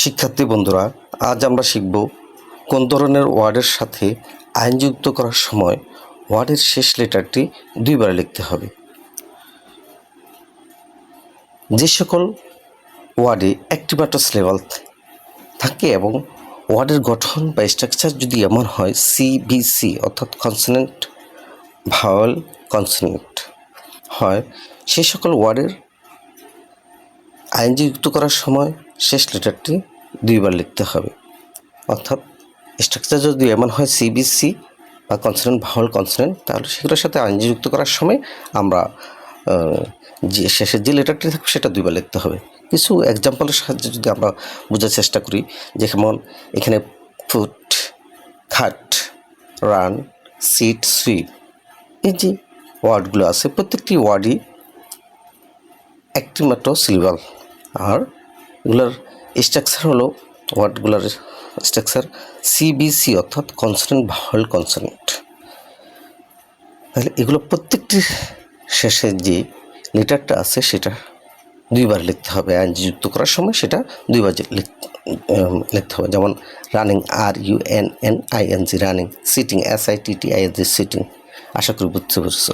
শিক্ষার্থী বন্ধুরা, আজ আমরা শিখব কোন ধরনের ওয়ার্ডের সাথে আইন যুক্ত করার সময় ওয়ার্ডের শেষ লেটারটি দুইবার লিখতে হবে। যে সকল ওয়ার্ডে একটি মাত্র সিলেবাল থাকে এবং ওয়ার্ডের গঠন বা স্ট্রাকচার যদি এমন হয় সিবিসি অর্থাৎ কনসোনেন্ট ভাওয়েল কনসোনেন্ট হয়, সেই সকল ওয়ার্ডের আইন যুক্ত করার সময় শেষ লেটারটি দুইবার লিখতে হবে। অর্থাৎ স্ট্রাকচার যদি এমন হয় সিবিসি বা কনসোনেন্ট ভাওয়েল কনসোনেন্ট, তাহলে সেগুলোর সাথে আইন যুক্ত করার সময় আমরা যে শেষের যে লেটারটি থাকবে সেটা দুইবার লিখতে হবে। কিছু এক্সাম্পলের সাহায্যে যদি আমরা বোঝার চেষ্টা করি, যেমন এখানে ফুট, খাট, রান, সিট, সুইপ, এই যে ওয়ার্ডগুলো আছে প্রত্যেকটি ওয়ার্ডই একটি মাত্র সিলেবাল, আর এগুলোর স্ট্রাকচার হলো ওয়ার্ডগুলোর স্ট্রাকচার সিবিসি অর্থাৎ কনসোনেন্ট ভাওয়েল কনসোনেন্ট। তাহলে এগুলো প্রত্যেকটির শেষে যে লেটারটা আছে সেটা দুইবার লিখতে হবে। আইন যুক্ত করার সময় সেটা দুইবার লিখতে হবে। যেমন running, RUNNING, running, sitting, SITTING, sitting. আশা করি বুঝতে পেরেছো।